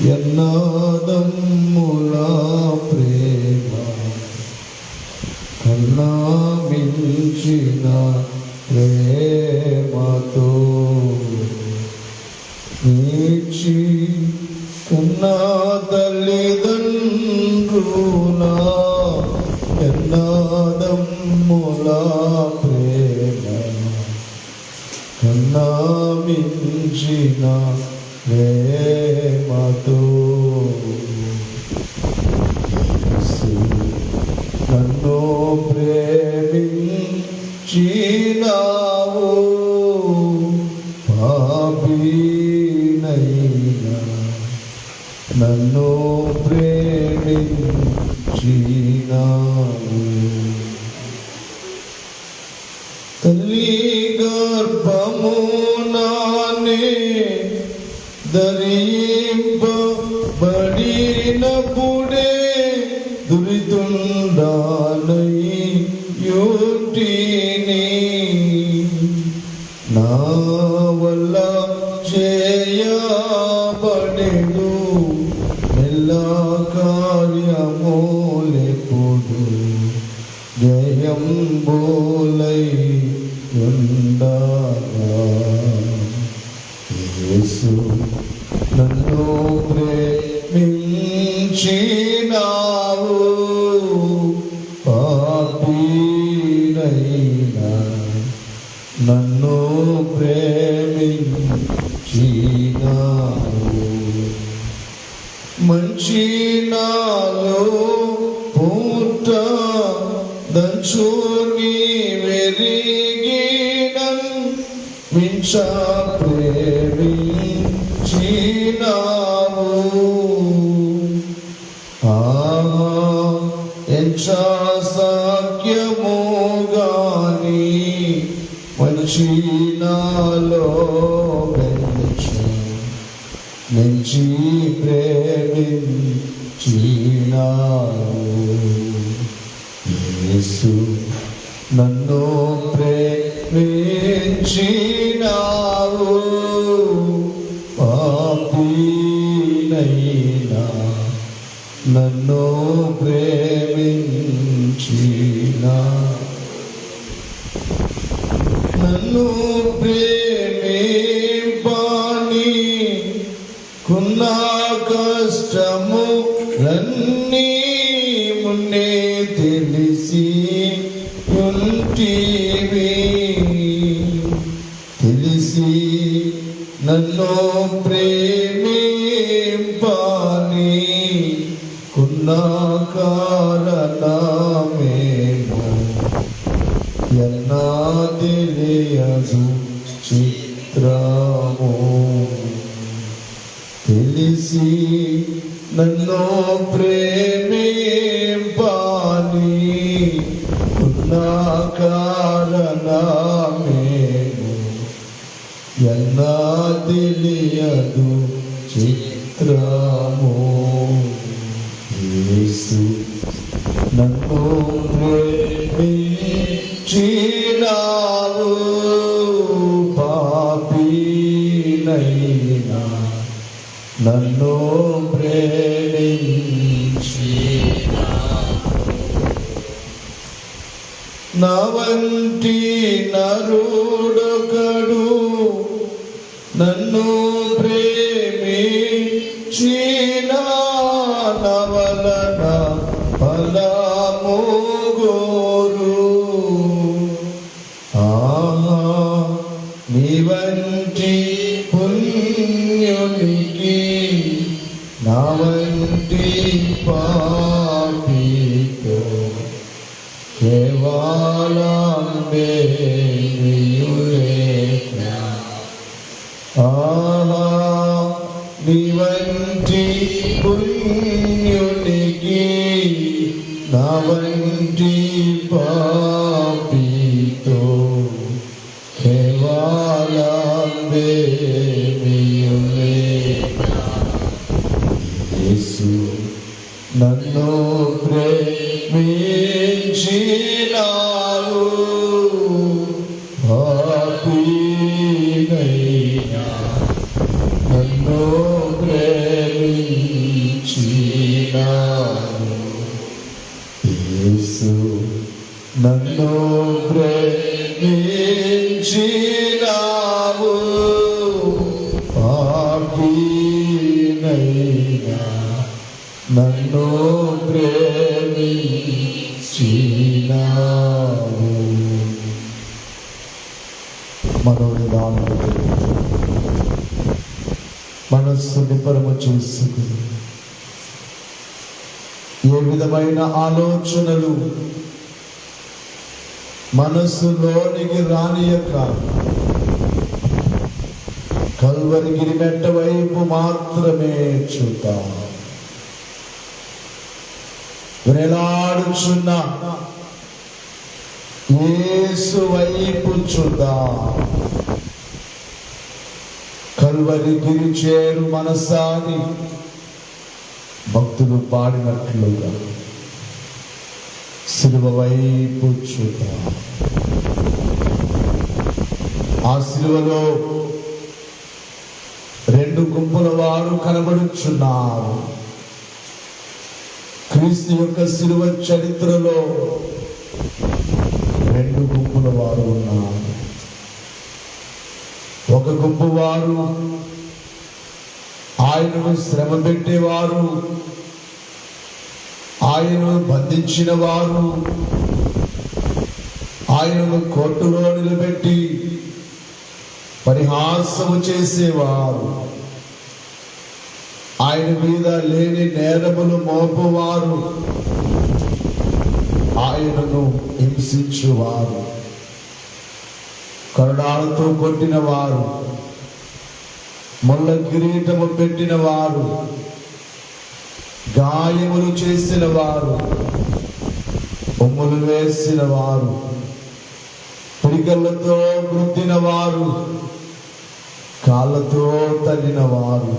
ఎన్నాదమ్ముల ప్రేమ కన్నా మించిన ప్రేమతో నీచి కన్నా తల్లిదండ్రుల ఎన్నాదమ్ముల ప్రేమ కన్నా మించిన ప్రేమతో నన్ను ప్రేమించినావు పాపినైనా నన్ను ప్రేమించినావు తల్లి గర్భమునానే ధరింపబడినప్పుడే దురితుండానై యుటిని నా వల్ల చేయబడెను మెల్లా కార్యములెప్పుడు జయం బోలై ఉండగా యేసు నన్ను ప్రేమించినావు పాపినైనా నన్ను ప్రేమించినావు మంచి నాలో పూట దంచుని వెరిగినన్ మించ ప్రేమించినావు ఎంచ సాఖ్యము గాని మంచి నాలో మంచి ప్రేమించినావు యేసు నన్ను ప్రేమించినావు పాపినైనా నన్ను ప్రేమించినావు నన్ను ప్రేమింపని కున్న కష్టము రన్నీ మున్నే తెలిసి ఉంటివి తెలిసి నన్ను ప్రేమింపని కున్న కారణమేమో ఎన్నా తెలియదు చిత్రము తెలిసి నన్ను ప్రేమింపని ఉన్న కారణమేమో ఎన్నా తెలియదు చిత్రము యేసు నన్ను ప్రేమించినావు పాపినైనా నన్ను నా వంటి నరుడొకడు నన్ను ప్రేమించిన వలన ఫలము గోరు నీ వంటి పుణ్యునికి నా వంటి పాపితో కేవలం నీ వంటి పుణ్యునికి నా వంటి పాపితో కేవలం యేసు నన్ను ప్రేమించినావు పాపినైనా నన్ను ప్రేమించినావు నన్ను ప్రేమించినావు, పాపినైనా నన్ను ప్రేమించినావు. మనోనిదానము మనస్సు నిపరము చేసుకుని ఏ విధమైన ఆలోచనలు మనస్సులోనికి రానియక కల్వరి గిరిమెట్ట వైపు మాత్రమే చూద్దాం. వేలాడుచున్న యేసు వైపు చూద్దాం. కల్వరి గిరి చేరు మనసాని భక్తులు పాడినట్లుగా సిలువ వైపు చూద్దాం. ఆ సిలువలో రెండు గుంపుల వారు కనబడుచున్నారు. క్రీస్తు యొక్క సిలువ చరిత్రలో రెండు గుంపుల వారు ఉన్నారు. ఒక గుంపు వారు ఆయనను శ్రమ పెట్టేవారు, ఆయనను బంధించిన వారు, ఆయనను కోర్టులో నిలబెట్టి పరిహాసము చేసేవారు, ఆయన మీద లేని నేరములు మోపువారు, ఆయనను హింసించువారు, కరుణాలతో కొట్టిన వారు, ముళ్ళ కిరీటము పెట్టిన వారు, గాయములు చేసిన వారు, బొమ్మలు వేసిన వారు, పిడికలతో గుద్దిన వారు, కాళ్ళతో తల్లిన వారు,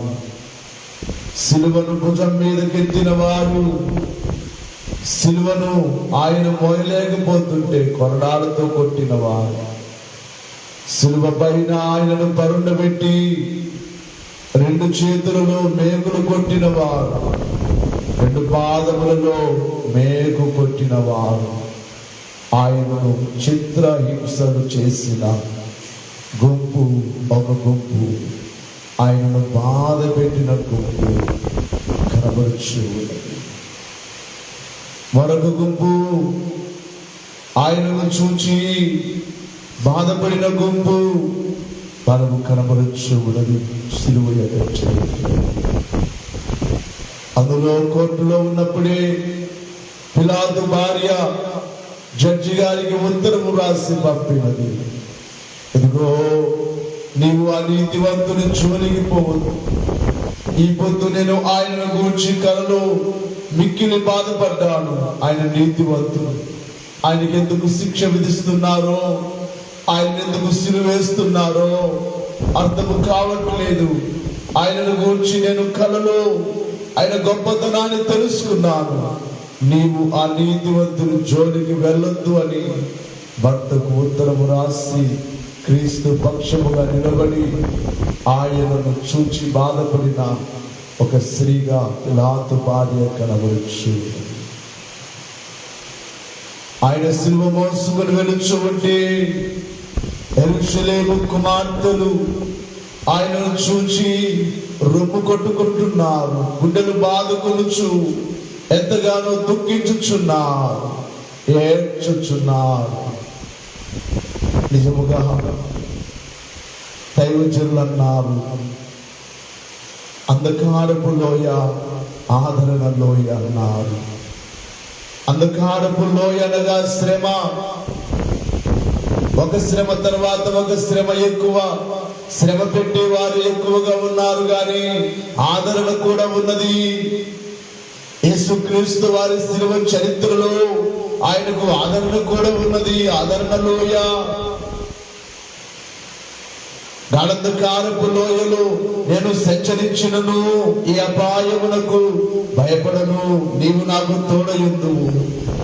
సిలువను భుజం మీదకెత్తిన వారు, సిలువను ఆయన మోయలేకపోతుంటే కొరడాలతో కొట్టిన వారు, సిలువ పైన ఆయనను పరుండబెట్టి రెండు చేతులలో మేకులు కొట్టిన వారు, రెండు పాదములలో మేకు కొట్టిన వారు, ఆయనను చిత్రహింసలు చేసిన గుంపు ఒక గుంపు, ఆయనను బాధ పెట్టిన గుంపు కనబడుచు ఉన్నది. మరొక గుంపు ఆయనను చూచి బాధపడిన గుంపు మనము కనబడుచు ఉన్నది. సిలువ యొక్క చరిత్ర. అందులో కోర్టులో ఉన్నప్పుడే పిలాతు భార్య జడ్జి గారికి ఉత్తరము రాసి పంపినది, ఇదిగో నీవు ఆ నీతివంతుని జోలికి పోవద్దు. ఈ పొద్దు నేను ఆయనను గూర్చి కలలో మిక్కిలి బాధపడ్డాను. ఆయన నీతివంతుడు, ఆయనకి ఎందుకు శిక్ష విధిస్తున్నారో, ఆయన ఎందుకు సిలువ వేస్తున్నారో అర్థము కావట్లేదు. ఆయనను గూర్చి నేను కలలో ఆయన గొప్పతనాన్ని తెలుసుకున్నాను. నీవు ఆ నీతివంతుని జోలికి వెళ్ళొద్దు అని భర్తకు ఉత్తరము రాసి క్రీస్తు పక్షముగా నిలబడి ఆయనను చూచి బాధపడిన ఒక స్త్రీగా పిలాతు భార్య కనబడుచు. ఆయన సిలువ మోసుకొని వెలుచు ఉంటే యెరూషలేము కుమార్తెలు ఆయనను చూచి రొమ్ము కొట్టుకుంటున్నారు, గుండెలు బాదుకొనుచు ఎంతగానో దుఃఖించుచున్నారు, ఏడ్చుచున్నారు. నిజముగా దైవజనులు అన్నారు, అంధకారపు లోయ ఆదరణ లోయ అన్నారు. అంధకారపు లోయ అనగా శ్రమ, ఒక శ్రమ తర్వాత ఒక శ్రమ ఎక్కువ, శ్రమ పెట్టేవారు ఎక్కువగా ఉన్నారు, కానీ ఆదరణ కూడా ఉన్నది. యేసుక్రీస్తు వారి సిలువ చరిత్రలో ఆయనకు ఆదరణ కూడా ఉన్నది. ఆదరణ లోయ. గాఢంధకారపు లోయలో నేను సంచరించినను ఈ అపాయమునకు భయపడను, నీవు నాకు తోడయుందువు,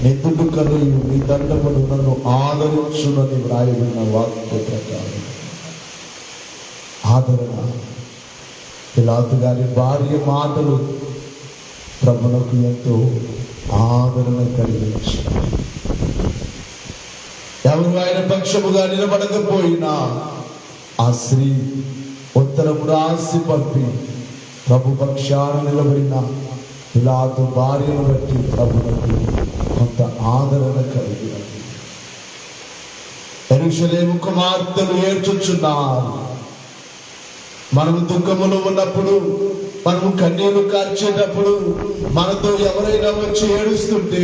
నెత్తుడు కలుయు నీ దండములు నన్ను ఆదరించునని వ్రాయబడిన వాక్య ప్రకారం ఆదరణ. పిలాతు గారి భార్య మాటలు ప్రభునకు ఎంతో ఆదరణ కలిగించాయి. ఎవరు ఆయన పక్షముగా నిలబడకపోయినా ఆ స్త్రీ ఉత్తరము రాసి పంపి ప్రభు పక్షాన నిలబడిన పిలాతు భార్యను బట్టి ప్రభువుకు కొంత ఆదరణ కలిగినది. యెరూషలేము కుమార్తెలు ఏడ్చుచున్నారు. మనము దుఃఖములో ఉన్నప్పుడు, మనము కన్నీరు కార్చేటప్పుడు మనతో ఎవరైనా వచ్చి ఏడుస్తుంటే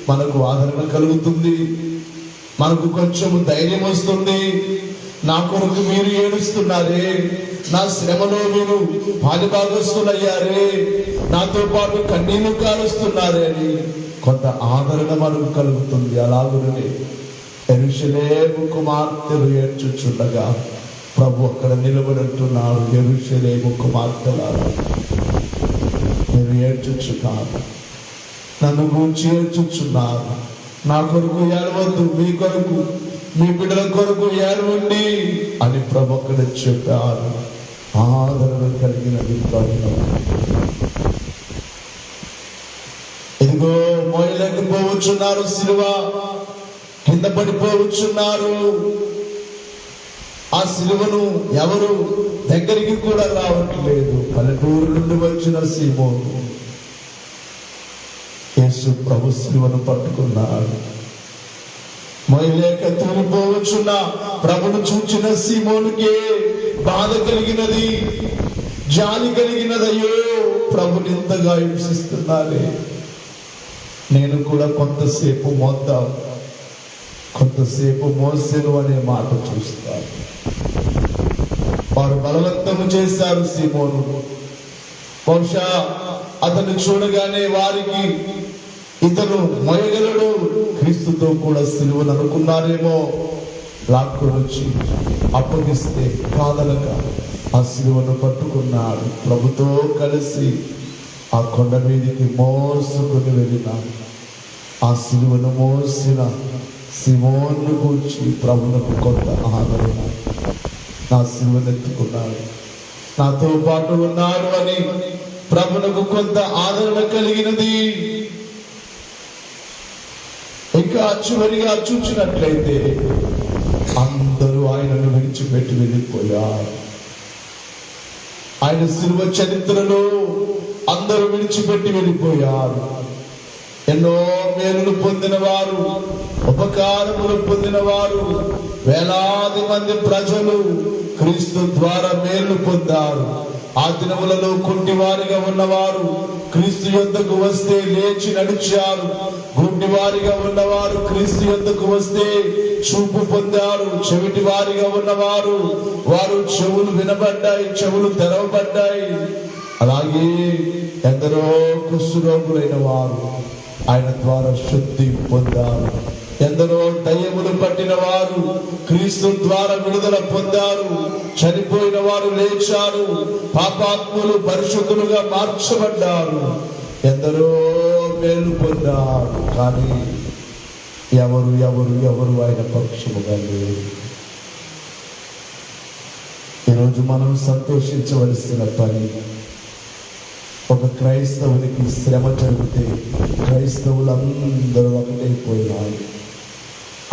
మనకు ఆదరణ కలుగుతుంది, మనకు కొంచెము ధైర్యం వస్తుంది. నా కొరకు మీరు ఏడుస్తున్నారే, నా శ్రమలో మీరు పాలుభాగస్తులయ్యారే, నాతో పాటు కన్నీరు కాలుస్తున్నారే అని కొంత ఆదరణ మనకు కలుగుతుంది. అలాగునే యెరూషలేము కుమార్తెలు ఏడ్చుచుండగా ప్రభు అక్కడ నిలబడుతున్నాడు. యెరూషలేము కుమార్తెలారా, మీరు ఏడ్చుచున్నారు, నన్ను గూర్చి ఏడ్చుచున్నారు. నా కొరకు ఏడవద్దు, మీ కొరకు, మీ బిడ్డల కొరకు ఏడవండి అని ప్రభు అక్కడ చెప్పారు. ఆదరణ కలిగినది ప్రభు. ఇదిగో మోయలేకపోవచ్చున్నారు, సిలువ కింద పడిపోవచ్చున్నారు. ఆ సిలువను ఎవరు దగ్గరికి కూడా రావట్లేదు. పల్లెటూరు నుండి వచ్చిన సీమోను యేసు ప్రభు సిలువను పట్టుకున్నాడు. మోయలేక తూలిపోవచ్చున్న ప్రభును చూచిన సీమోనుకే బాధ కలిగినది, జాలి కలిగినది. అయ్యో, ప్రభుని ఇంతగా హింసిస్తున్నారే, నేను కూడా కొంతసేపు మోద్దాం, కొంతసేపు మోసెను అనే మాట చూస్తారు. వారు బలవంతము చేశారు సీమోను. బహుశా అతను చూడగానే వారికి ఇతను మోయగలడు, క్రీస్తుతో కూడా సిలువను అనుకున్నారేమో. లాక్కొని వచ్చి అప్పగిస్తే కాదనక ఆ సిలువను పట్టుకున్నాడు. ప్రభుతో కలిసి ఆ కొండ మీదికి మోసుకుని వెళ్ళినాడు. ఆ సిలువను మోసిన సీమోను కూర్చి ప్రభువుకు కొంత ఆదరణ, నా సిలువనెత్తుకున్నాడు, నాతో పాటు ఉన్నాడు అని ప్రభువుకు కొంత ఆదరణ కలిగినది. ఇంకా చివరిగా చూచినట్లయితే అందరూ ఆయనను విడిచిపెట్టి వెళ్ళిపోయారు. ఆయన సిలువ చరిత్రలో అందరూ విడిచిపెట్టి వెళ్ళిపోయారు. ఎన్నో మేలులు పొందిన వారు, ఉపకారములు పొందిన వారు, వేలాది మంది ప్రజలు క్రీస్తు ద్వారా మేలు పొందారు. ఆ దినములలో కుంటివారిగా ఉన్నవారు క్రీస్తు యొద్దకు వస్తే లేచి నడిచారు. గుడ్డివారిగా ఉన్నవారు క్రీస్తు యొద్దకు వస్తే చూపు పొందారు. చెవిటి వారిగా ఉన్నవారు, వారు చెవులు వినబడ్డాయి, చెవులు తెరవబడ్డాయి. అలాగే ఎందరో కుష్ఠరోగులైన వారు ఆయన ద్వారా శుద్ధి పొందారు. ఎందరో దయ్యములు పట్టిన వారు క్రీస్తు ద్వారా విడుదల పొందారు. చనిపోయిన వారు లేచారు. పాపాత్ములు పరిశుద్ధులుగా మార్చబడ్డారు. ఎందరో మేలు పొందారు. కానీ ఎవరు ఎవరు ఎవరు ఆయన పక్షముగా లేరు. ఈరోజు మనం సంతోషించవలసిన పని, ఒక క్రైస్తవునికి శ్రమ జరిగితే క్రైస్తవులందరూ ఒకటైపోయినారు.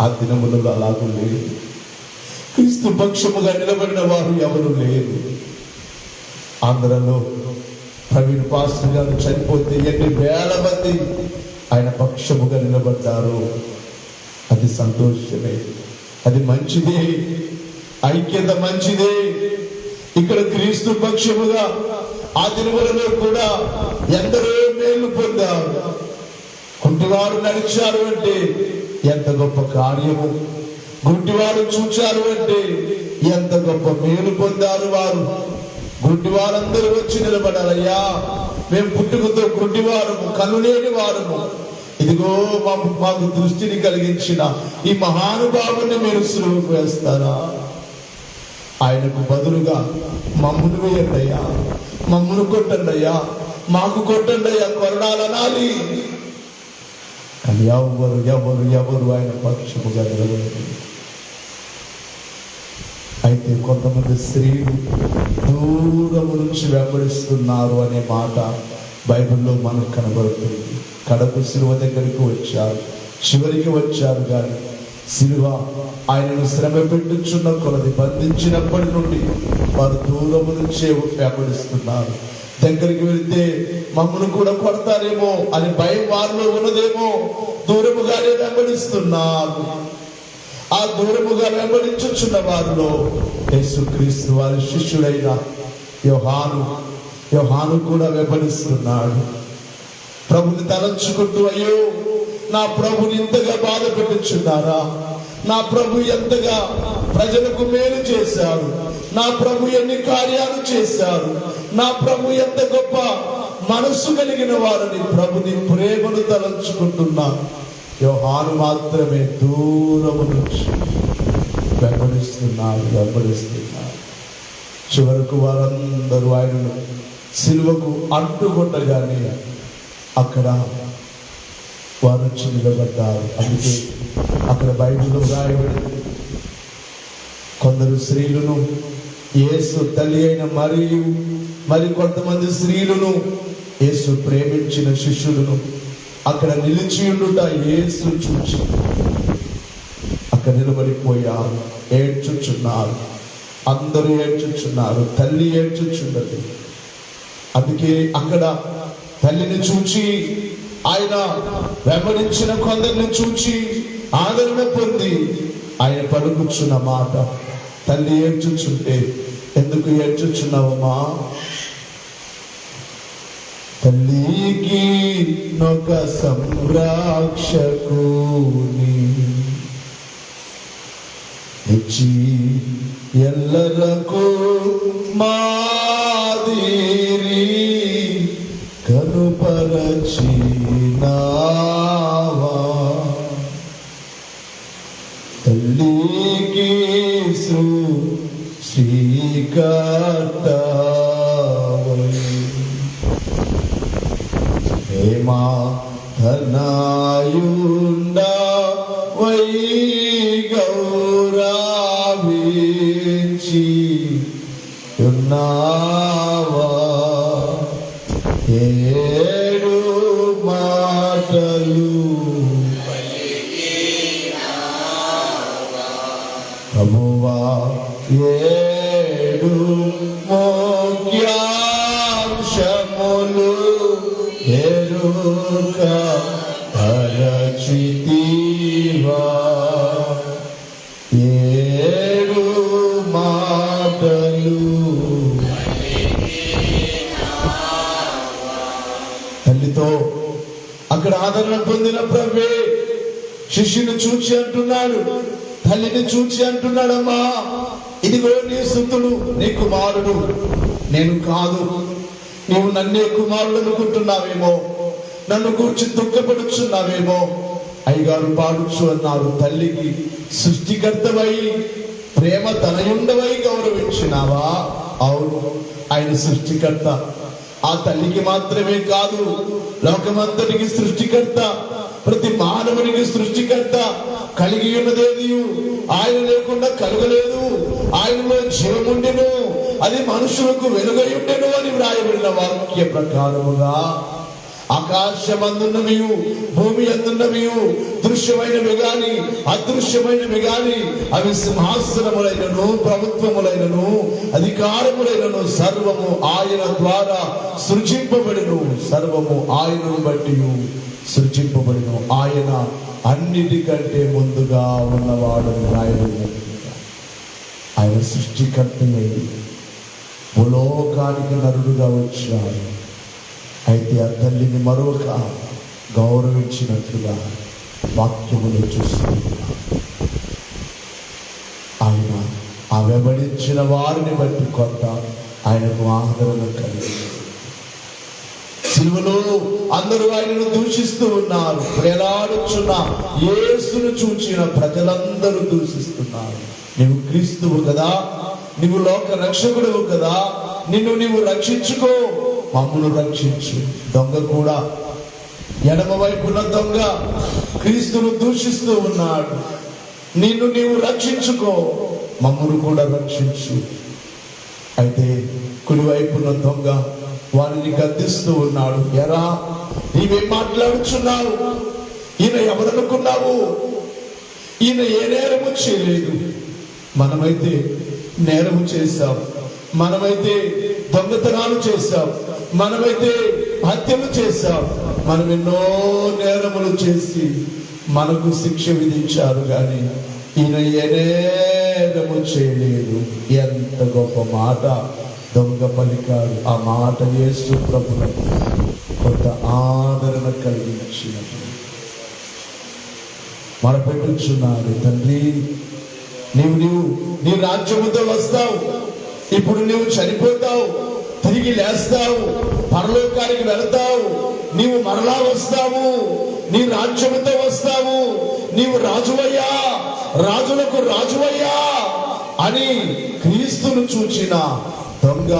ఆ దినములలో అలాగూ లేదు. క్రీస్తు పక్షముగా నిలబడిన వారు ఎవరు లేరు. ఆంధ్రలో ప్రవీణ్ పాస్టర్ గారు చనిపోతే ఎన్ని వేల మంది ఆయన పక్షముగా నిలబడ్డారు. అది సంతోషమే, అది మంచిదే, ఐక్యత మంచిదే. ఇక్కడ క్రీస్తు పక్షముగా ఆ దినములలో కూడా ఎందరో మేలు పొందారు. కుంటివారు నడిచారు అంటే ఎంత గొప్ప కార్యము. గుడ్డివారు చూచారు అంటే ఎంత గొప్ప మేలు పొందారు వారు. గుడ్డివారందరూ వచ్చి నిలబడాలయ్యా, మేము పుట్టుకతో గుడ్డివారము, కన్నులేని వారము, ఇదిగో మాకు దృష్టిని కలిగించిన ఈ మహానుభావుని మీరు సులువుకు వేస్తారా? ఆయనకు బదులుగా మమ్మును వేయండి అయ్యా, మమ్మును కొట్టండి అయ్యా, మాకు కొట్టండి అయ్యా, కొరడాలనాలి. కానీ ఎవరు ఎవరు ఎవరు ఆయన పక్షముగా నిలబడి. అయితే కొంతమంది స్త్రీలు దూరము నుంచి వెంబడిస్తున్నారు అనే మాట బైబిల్లో మనకు కనబడుతుంది. కడప శిలువ దగ్గరికి వచ్చారు, చివరికి వచ్చారు, కానీ సిలువ ఆయనను శ్రమ పెట్టుచున్న కొలది బంధించినప్పటి నుండి వారు దూరము నుంచే వెంబడిస్తున్నారు. దగ్గరికి వెళ్తే మమ్మల్ని కూడా కొడతారేమో అని భయం వారిలో ఉన్నదేమో, దూరముగానే వెంబడిస్తున్నారు. ఆ దూరముగా వెంబడించుచున్న వారిలో యేసుక్రీస్తు వారి శిష్యుడైన యోహాను కూడా వెంబడిస్తున్నాడు. ప్రభుని తలంచుకుంటూ, అయ్యో నా ప్రభుని ఇంతగా బాధ పెట్టుచున్నారా, నా ప్రభు ఎంతగా ప్రజలకు మేలు చేశాడు, నా ప్రభు ఎన్ని కార్యాలు చేశాడు, నా ప్రభు ఎంత గొప్ప మనస్సు కలిగిన వారిని ప్రభుని ప్రేమను తలంచుకుంటున్నా యోహాను మాత్రమే దూరము నుంచి వెంబడిస్తున్నారు. చివరకు వారందరూ ఆయనను సిలువకు అంటుకొట్టగానే అక్కడ వారు వచ్చి నిలబడ్డారు. అందుకే అక్కడ బైబిల్లో రాయబడింది, కొందరు స్త్రీలను యేసు తల్లి అయిన మరి కొంతమంది స్త్రీలను యేసు ప్రేమించిన శిష్యులను అక్కడ నిలిచి ఉండుట యేసు చూచి అక్కడ నిలబడిపోయారు. ఏడ్చుచున్నారు, అందరూ ఏడ్చుచున్నారు, తల్లి ఏడ్చుచున్నది. అందుకే అక్కడ తల్లిని చూచి, ఆయన వెంబడించిన కొందరిని చూచి ఆదరణ పొంది ఆయన పలుకుచున్న మాట, తల్లి ఏడ్చుచుంటే ఎందుకు ఏడ్చుచున్నావమ్మా? తల్లికి నొక సంరక్షకుని ఇచ్చి ఎల్లరకు మాదిరి కనుపరచినావా, తల్లికి సృష్టికర్తవై ప్రేమా ధనాయుండవై గౌరవించి ఉన్నావా, ఏడు మాటలు ప్రభువా, ఏడు ముఖ్యాంశములు ఎరుక పరచితివా, ఏడు మాటలు. తల్లితో అక్కడ ఆదరణ పొందిన ప్రభువే శిష్యుని చూచి అంటున్నాడు, తల్లిని చూచి అంటున్నాడమ్మా, ఇదిగో నీ సుతుడు, నీ కుమారుడు. నేను కాదు, నీవు నన్నే కుమారుడు అనుకుంటున్నావేమో, నన్ను కూర్చి దుఃఖపడుచున్నావేమో. అయ్యగారు పాడుచు అన్నారు, తల్లికి సృష్టికర్తవై ప్రేమ తనయుండవై గౌరవించినావా? అవును, ఆయన సృష్టికర్త. ఆ తల్లికి మాత్రమే కాదు, లోకమంతటికి సృష్టికర్త, ప్రతి మానవునికి సృష్టికర్త. కలిగి ఉన్నదేది ఆయన లేకుండా కలగలేదు, ఆయనలో జీవముండెను, అది మనుషులకు వెలుగై ఉండెను అని వ్రాయబడిన వాక్య ప్రకారముగా ఆకాశమందున్నవి భూమి అందున్నవి దృశ్యమైనవి గాని అదృశ్యమైనవి గాని అవి సింహాసనములైనను ప్రభుత్వములైనను అధికారములైనను సర్వము ఆయన ద్వారా సృజింపబడిను, సర్వము ఆయనను బట్టి సృజింపబడిను. ఆయన అన్నిటికంటే ముందుగా ఉన్నవాడు రాయబడిన ఆయన సృష్టికర్తయై భూలోకానికి నరుడుగా వచ్చాడు. అయితే ఆ తల్లిని మరొక గౌరవించినట్లుగా వాక్యములు చూస్తున్నాం. ఆయన ఆ వెంబడించిన వారిని బట్టి కొంత ఆయనకు ఆదరణ కలిగింది. సిలువలో అందరూ ఆయనను దూషిస్తూ ఉన్నారు, ప్రేలాడుచున్న యేసును చూచిన ప్రజలందరూ దూషిస్తున్నారు. నీవు క్రీస్తువు కదా, నీవు లోక రక్షకుడువు కదా, నిన్ను నీవు రక్షించుకో, మమ్మను రక్షించు. దొంగ కూడా, ఎడమ వైపున దొంగ క్రీస్తును దూషిస్తూ ఉన్నాడు. నిన్ను నీవు రక్షించుకో, మమ్మను కూడా రక్షించు. అయితే కుడివైపున దొంగ వారిని గద్దిస్తూ ఉన్నాడు. ఎరా, నీవేం మాట్లాడుచున్నావు? ఈయన ఎవరనుకున్నావు? ఈయన ఏ నేరము చేయలేదు. మనమైతే నేరము చేశాం, మనమైతే దొంగతనాలు చేశాం, మనమైతే హత్యలు చేశాం, మనం ఎన్నో నేరములు చేసి మనకు శిక్ష విధించారు. కానీ ఈయన ఏ నేరము చేయలేదు. ఎంత గొప్ప మాట దొంగ పలికాడు. ఆ మాట యేసు ప్రభువుకు కొంత ఆదరణ కలిగించినట్టు మొరపెట్టుచున్నాడు. తండ్రి, నీవు నీ రాజ్యముతో వస్తావు. ఇప్పుడు నీవు చనిపోతావు, తిరిగి లేస్తావు, పరలోకానికి వెళతావు, నీవు మరలా వస్తావు, నీ రాజ్యముతో వస్తావు, నీవు రాజువయ్యా, రాజులకు రాజువయ్యా అని క్రీస్తును చూచిన దొంగ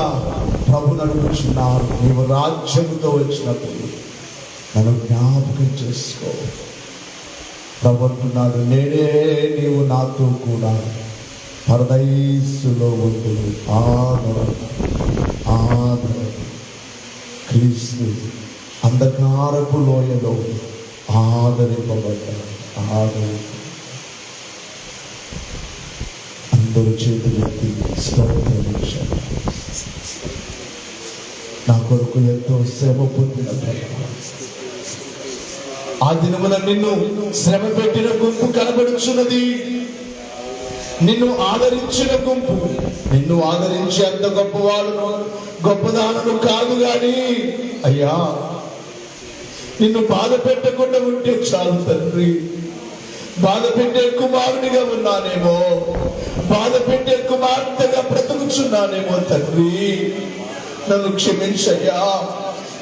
ప్రభువును అడుగుచున్నారు. నీవు రాజ్యముతో వచ్చినప్పుడు నన్ను జ్ఞాపకం చేసుకో. ప్రభు అంటున్నాడు, నేనే నీవు నాతో కూడా పరదైసులో ఉండు. ఆదరణ క్రీస్తు అంధకారపు లోయలో ఆదరింపబడ్డాడు. అందరూ చేతులెత్తి స్తోత్రం. నా కొరకు ఎంతో శ్రమ పొందిన ఆ దినమున నిన్ను శ్రమ పెట్టిన గుంపు కనబడుచున్నది. నిన్ను ఆదరించిన గుంపు. నిన్ను ఆదరించి అంత గొప్పవాళ్ళను గొప్పదానను కాదు గాని, అయ్యా నిన్ను బాధ పెట్టకుండా ఉంటే చాలు తండ్రి. బాధ పెట్టే కుమారునిగా ఉన్నానేమో, బాధ పెట్టే కుమార్తెగా బ్రతుకుచున్నానేమో తండ్రి, నన్ను క్షమించయ్యా.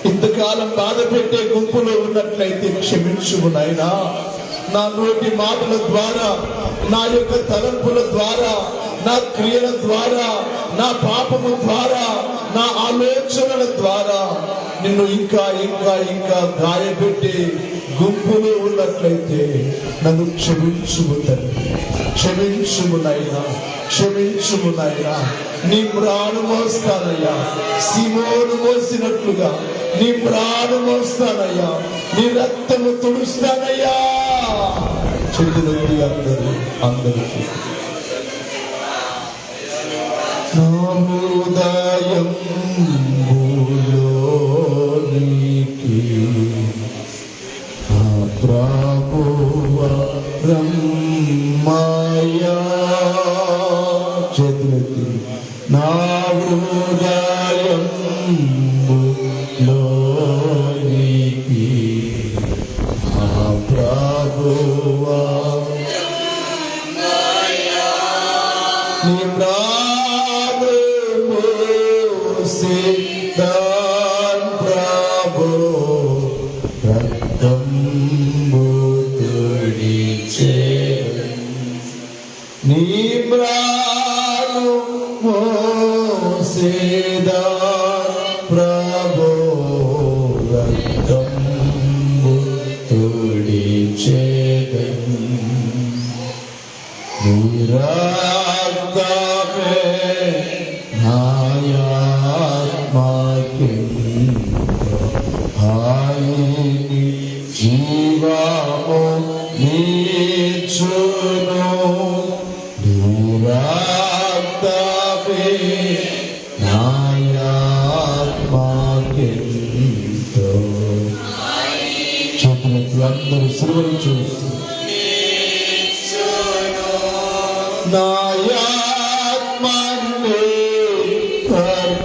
ఇంతకాలం బాధ పెట్టే గుంపులో ఉన్నట్లయితే క్షమించుము నాయనా. నా నోటి మాటల ద్వారా, నా యొక్క తలంపుల ద్వారా, నా క్రియల ద్వారా, నా పాపము ద్వారా, నా ఆలోచనల ద్వారా నిన్ను ఇంకా ఇంకా ఇంకా గాయపెట్టే గుంపులో ఉన్నట్లయితే నన్ను క్షమించుము తండ్రి, క్షమించుము నాయనా, క్షమించుము నాయనా. నీ మ్రాను మోస్తానయ్యా, సీమోను మోసినట్లుగా నీ మ్రాను మోస్తానయ్యా, నీ రక్తము తుడుస్తానయ్యా. చేతులెత్తి అందరికీ నా హృదయం ప్రభువా రమ్మయ్యా. చేతులెత్తి నా హృదయం ప్రభువా నీ ప్రాణము మోసేదాన్ ప్రభు రక్తంబు తుడిచెదన్. నీ ప్రాణము మోసేదాన్ ప్రభు రక్తంబు తుడిచెదన్. నిరాగమే నాయాత్మకింతో హాయిని జీవము నీచును. నిరాగమే నాయాత్మకింతో. చేతులెత్తి అందరూ సిలువను చూస్తూ నాయాత్మనే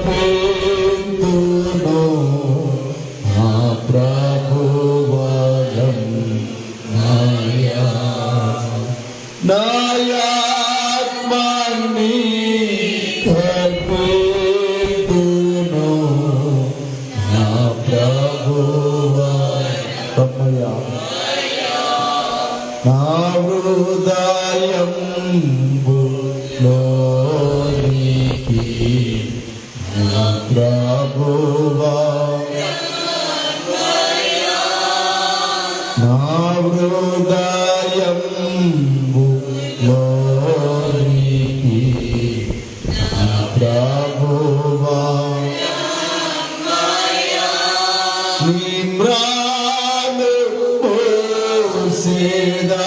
అర్పింతును నా ప్రభువరం నాయా. నాయాత్మని అర్పింతును నా ప్రభువరమయ్యా. నా హృదయం లోనికి నా ప్రభువా నా హృదయం లోనికి నా ప్రభువా నీ మ్రాను మోసేదా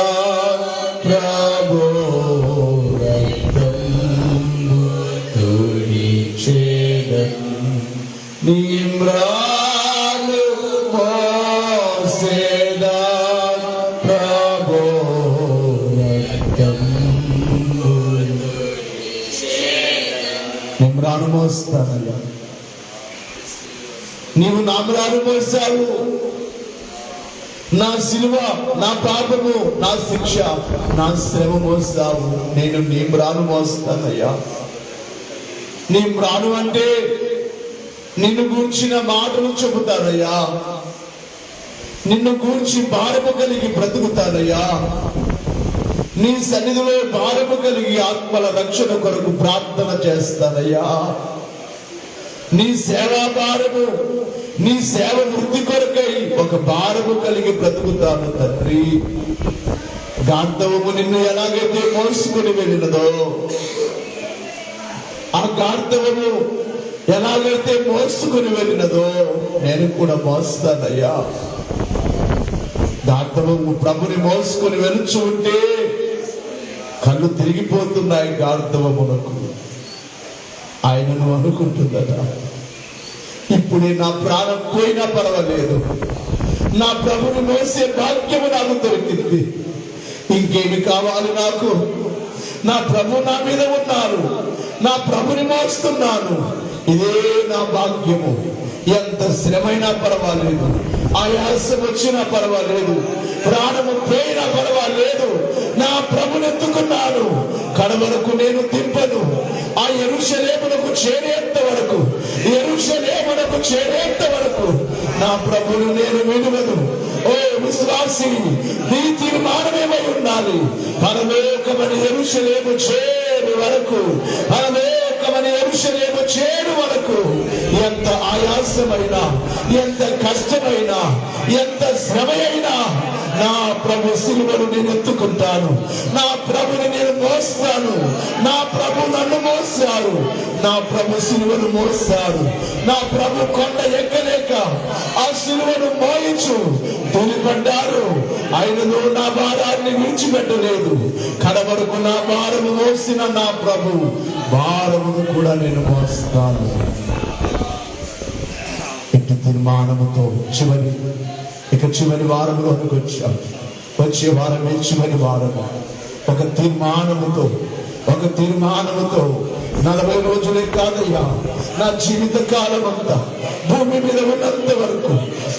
మోస్తానయ్యా. నీవు నా మ్రాను మోసావు. నా సిలువ, నా పాపము, నా శిక్ష, నా శ్రమ మోసావు. నేను నీ మ్రాను మోస్తానయ్యా. నీ మ్రాను అంటే నిన్ను గూర్చిన మాటలు చెబుతానయ్యా. నిన్ను గూర్చి భారము కలిగి బ్రతుకుతానయ్యా. నీ సన్నిధిలో భారము కలిగి ఆత్మల రక్షణ కొరకు ప్రార్థన చేస్తానయ్యా. నీ సేవా భారము, నీ సేవ వృద్ధి కొరకై ఒక భారము కలిగి బ్రతుకుతాను తండ్రి. గార్ధవము నిన్ను ఎలాగైతే మోసుకుని వెళ్ళినదో, ఆ గార్ధవము ఎలాగైతే మోసుకుని వెళ్ళినదో నేను కూడా మోస్తానయ్యా. గార్ధవము ప్రభుని మోసుకుని వెళుచు ఉంటే కళ్ళు తిరిగిపోతున్నాయి. గార్ధవమునకు ఆయనను అనుకుంటుందట, ఇప్పుడే నా ప్రాణం పోయినా పర్వాలేదు, నా ప్రభుని మోసే భాగ్యము నాకు దొరికింది. ఇంకేమి కావాలి నాకు? నా ప్రభు నా మీద ఉన్నారు, నా ప్రభుని మోస్తున్నాను. ఇదే నా భాగ్యము. ఎంత శ్రమైనా పర్వాలేదు, ఆయాసం వచ్చినా పర్వాలేదు, ప్రాణము పోయినా పర్వాలేదు, నా ప్రభుని ఎత్తుకున్నాను. కడవరకు నేను దింపను. ఆ యెరూషలేమునకు చేరేంత వరకు, యెరూషలేమునకు చేరేంత వరకు నా ప్రభును నేను విడువను. ఓ విశ్వాసి, నీ తీర్మానమేమై ఉండాలి. పరలోకమని యెరూషలేము చేరు వరకు, పరలోకమని యెరూషలేము చేరు వరకు ఎంత ఆయాసమైనా, ఎంత కష్టమైనా, ఎంత శ్రమ అయినా నా ప్రభు సిలువను నేను ఎత్తుకుంటాను. నా ప్రభుని నేను మోస్తాను. నా ప్రభు నన్ను మోసాడు. నా ప్రభు సిలువను మోసాడు. నా ప్రభు కొండ ఎక్కలేక ఆ సిలువను మోయించు తొలిపడ్డారు. ఆయనను నా భారాన్ని విడిచిపెట్టలేదు. కడవరకు నా భారము మోసిన నా ప్రభు భారమును కూడా నేను మోస్తాను. ఇటు తీర్మానముతో చివరి వారంలోనికి వచ్చాం. వచ్చే వారమే చివరి వారము. ఒక తీర్మానముతో 40 రోజులే కాదయ్యా, నా జీవిత కాలం అంతా భూమి మీద ఉన్నంత వరకు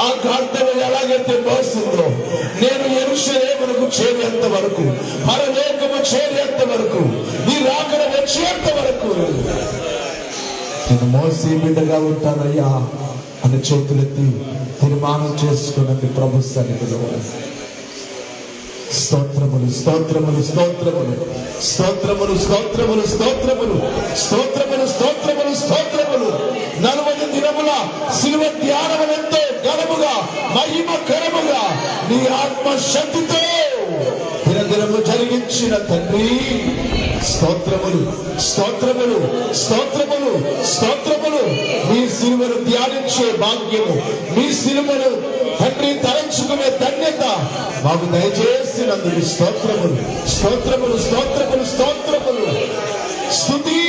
ఆ గార్ధవం ఎలాగైతే మోస్తుందో, నేను యెరూషలేమునకు చేరేంత వరకు, పరలోకము చేరేంత వరకు, నీ రాకడ వచ్చేంత వరకు నేను మోసే బిడ్డగా ఉంటానయ్యా అని చేతులెత్తి తీర్మానం చేసుకున్నది ప్రభు సన్నిధిలో. స్తోత్రములు, స్తోత్రములు, స్తోత్రములు, స్తోత్రములు, స్తోత్రములు, స్తోత్రములు, స్తోత్రములు, స్తోత్రములు, స్తోత్రములు. 40 దినముల శిలువ ధ్యానములెంతో ఘనముగా, మహిమకరముగా నీ ఆత్మ శక్తితో దినదినము జరిగించిన తండ్రి, స్తోత్రములు, స్తోత్రములు, స్తోత్రములు, స్తోత్రములు. మీ సిలువను ధ్యానించే భాగ్యము, మీ సిలువను తండ్రి తలంచుకునే ధన్యత మాకు దయచేసినందుకు స్తోత్రములు, స్తోత్రములు, స్తోత్రములు, స్తోత్రములు. స్తుతి,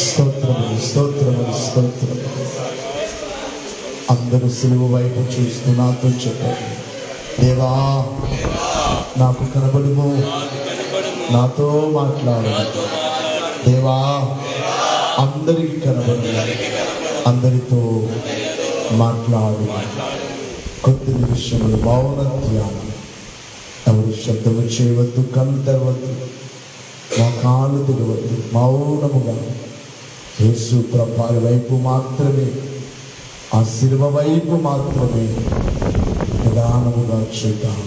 స్తోత్రములు, స్తోత్రములు, స్తోత్రములు. అందరూ సిలువ వైపు చూస్తూ నాతో చెప్పారు, దేవా నాకు కనబడుము, నాతో మాట్లాడు. దేవా అందరికి కనబడు, అందరితో మాట్లాడు. కొద్ది నిమిషములు మౌన ధ్యానం. ఎవరు శబ్దము చేయవద్దు, కళ్ళు తెరవద్దు, మా కాళ్ళు దిగవద్దు. మౌనముగా యేసు ప్రభువు వైపు మాత్రమే, ఆ శిలువ వైపు మాత్రమే నిదానముగా చూద్దాం.